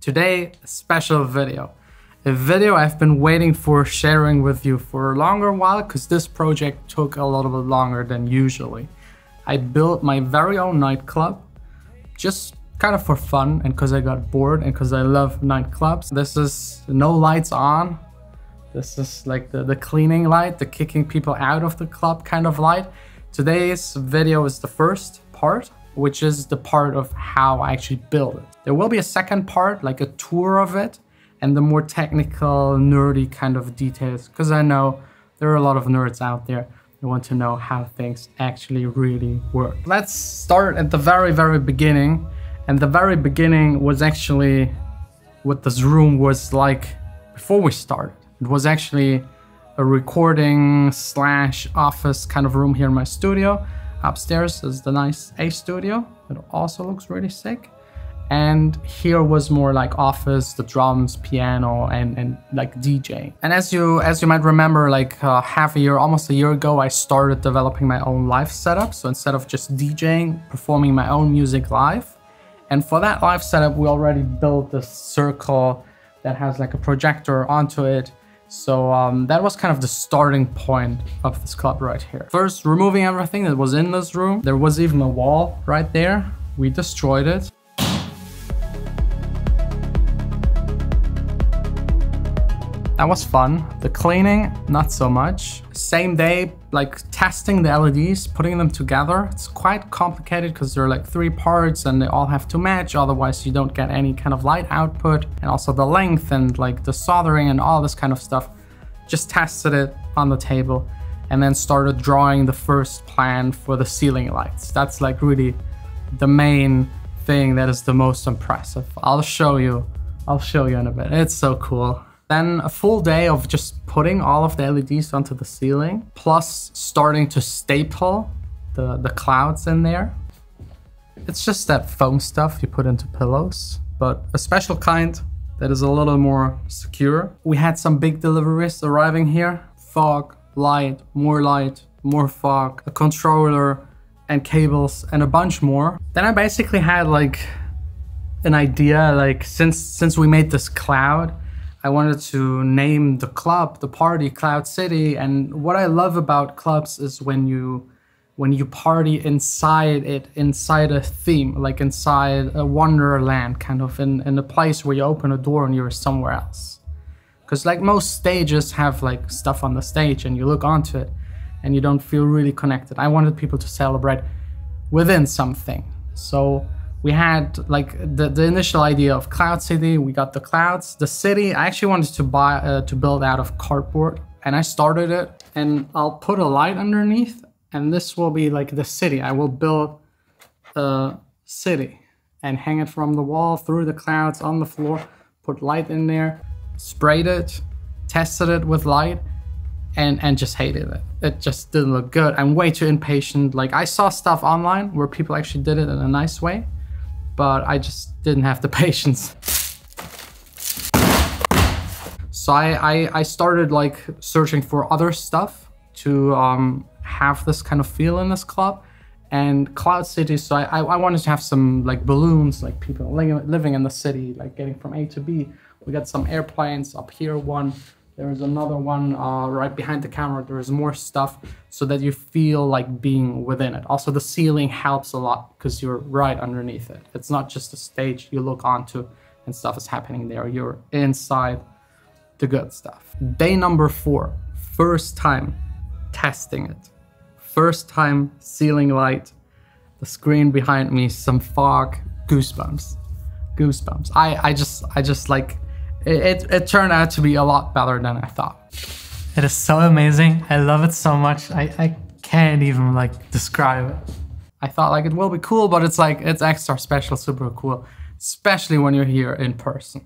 Today, a special video. A video I've been waiting for sharing with you for a longer while because this project took a little bit longer than usually. I built my very own nightclub, just kind of for fun and because I got bored and because I love nightclubs. This is no lights on. This is like the cleaning light, the kicking people out of the club kind of light. Today's video is the first part, which is the part of how I actually build it. There will be a second part, like a tour of it, and the more technical, nerdy kind of details, because I know there are a lot of nerds out there who want to know how things actually really work. Let's start at the very beginning. And the very beginning was actually what this room was like before we started. It was actually a recording / office kind of room here in my studio. Upstairs is the nice A studio. It also looks really sick. And here was more like office, the drums, piano, and like DJ. And as you might remember, like almost a year ago, I started developing my own live setup. So instead of just DJing, performing my own music live. And for that live setup, we already built this circle that has like a projector onto it. So that was kind of the starting point of this club right here. First, removing everything that was in this room. There was even a wall right there. We destroyed it. That was fun. The cleaning, not so much. Same day, like testing the LEDs, putting them together. It's quite complicated because there are like 3 parts and they all have to match. Otherwise you don't get any kind of light output. And also the length and like the soldering and all this kind of stuff. Just tested it on the table and then started drawing the first plan for the ceiling lights. That's like really the main thing that is the most impressive. I'll show you in a bit. It's so cool. Then a full day of just putting all of the LEDs onto the ceiling, plus starting to staple the clouds in there. It's just that foam stuff you put into pillows, but a special kind that is a little more secure. We had some big deliveries arriving here. Fog, light, more fog, a controller and cables and a bunch more. Then I basically had like an idea, like since we made this cloud, I wanted to name the club, the party, Cloud City. And what I love about clubs is when you party inside a theme, like inside a wonderland, kind of in a place where you open a door and you're somewhere else. Because like most stages have like stuff on the stage and you look onto it and you don't feel really connected. I wanted people to celebrate within something. So we had like the initial idea of Cloud City. We got the clouds. The city, I actually wanted to build out of cardboard, and I started it. And I'll put a light underneath, and this will be like the city. I will build a city and hang it from the wall through the clouds on the floor. Put light in there, sprayed it, tested it with light, and just hated it. It just didn't look good. I'm way too impatient. Like I saw stuff online where people actually did it in a nice way, but I just didn't have the patience. So I started like searching for other stuff to have this kind of feel in this club. And Cloud City, so I wanted to have some like balloons, like people living in the city, like getting from A to B. We got some airplanes up here, one. There's another one right behind the camera. There is more stuff so that you feel like being within it. Also, the ceiling helps a lot because you're right underneath it. It's not just a stage you look onto and stuff is happening there. You're inside the good stuff. Day number 4, first time testing it. First time ceiling light, the screen behind me, some fog, goosebumps. Goosebumps. I just like, it turned out to be a lot better than I thought. It is so amazing. I love it so much. I can't even like describe it. I thought like it will be cool, but it's like, it's extra special, super cool, especially when you're here in person.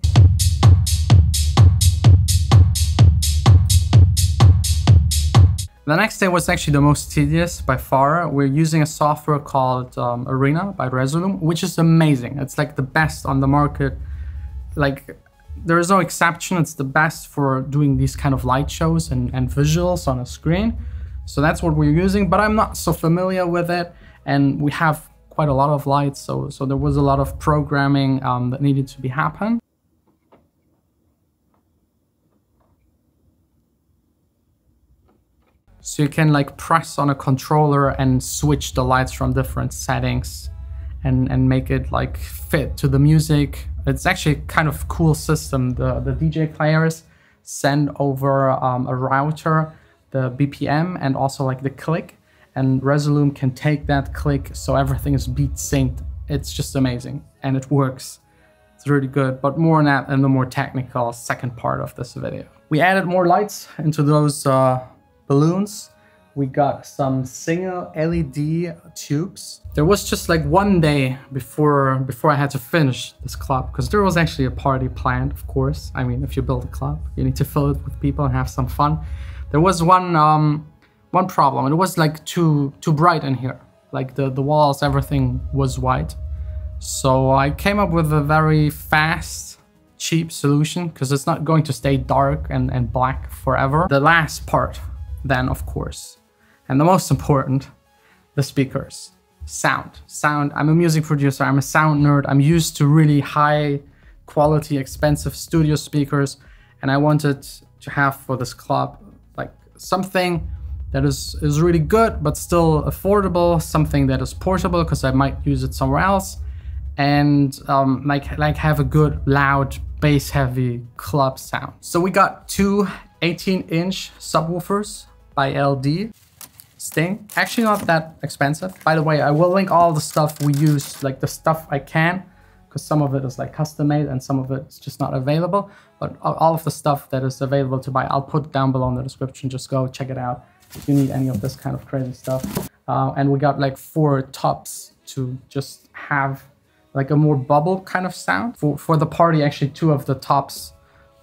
The next day was actually the most tedious by far. We're using a software called Arena by Resolume, which is amazing. It's like the best on the market. Like, there is no exception. It's the best for doing these kind of light shows and visuals on a screen. So that's what we're using, but I'm not so familiar with it. And we have quite a lot of lights, so there was a lot of programming that needed to be happen. So you can like press on a controller and switch the lights from different settings and make it like fit to the music. It's actually a kind of cool system. The DJ players send over a router, the BPM, and also like the click, and Resolume can take that click so everything is beat synced. It's just amazing and it works. It's really good, but more on that in the more technical second part of this video. We added more lights into those balloons. We got some single LED tubes. There was just like one day before I had to finish this club, because there was actually a party planned, of course. I mean, if you build a club, you need to fill it with people and have some fun. There was one problem. It was like too bright in here. Like the walls, everything was white. So I came up with a very fast, cheap solution, because it's not going to stay dark and black forever. The last part then, of course, and the most important, the speakers. Sound. I'm a music producer, I'm a sound nerd. I'm used to really high quality, expensive studio speakers, and I wanted to have for this club like something that is really good but still affordable, something that is portable because I might use it somewhere else, and like have a good, loud, bass heavy club sound. So we got two 18-inch subwoofers by LD. Sting. Actually not that expensive. By the way, I will link all the stuff we used, like the stuff I can, because some of it is like custom made and some of it's just not available. But all of the stuff that is available to buy, I'll put down below in the description. Just go check it out if you need any of this kind of crazy stuff. And we got like 4 tops to just have like a more bubble kind of sound. For the party, actually 2 of the tops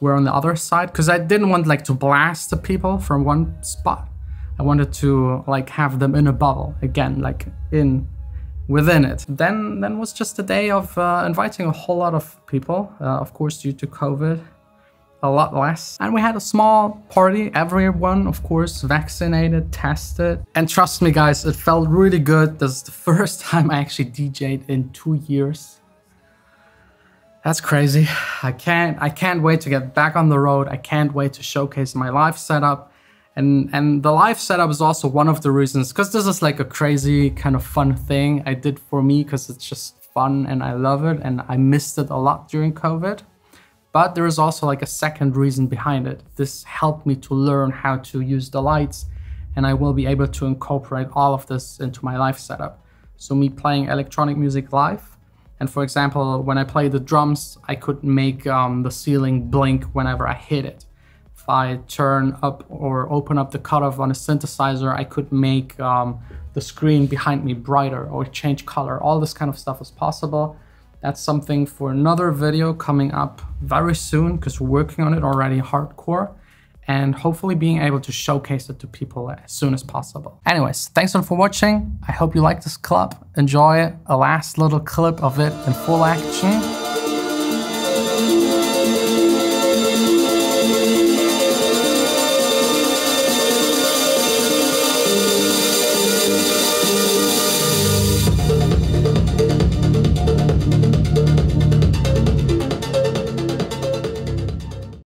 were on the other side, because I didn't want like to blast the people from one spot. I wanted to like have them in a bubble again, like within it. Then was just a day of inviting a whole lot of people. Of course, due to COVID, a lot less. And we had a small party. Everyone, of course, vaccinated, tested. And trust me, guys, it felt really good. This is the first time I actually DJ'd in 2 years. That's crazy. I can't wait to get back on the road. I can't wait to showcase my live setup. And the live setup is also one of the reasons, because this is like a crazy kind of fun thing I did for me, because it's just fun and I love it and I missed it a lot during COVID. But there is also like a second reason behind it. This helped me to learn how to use the lights, and I will be able to incorporate all of this into my live setup. So me playing electronic music live, and for example, when I play the drums, I could make the ceiling blink whenever I hit it. If I turn up or open up the cutoff on a synthesizer, I could make the screen behind me brighter or change color. All this kind of stuff is possible. That's something for another video coming up very soon, because we're working on it already hardcore, and hopefully being able to showcase it to people as soon as possible. Anyways, thanks all for watching. I hope you like this club. Enjoy a last little clip of it in full action.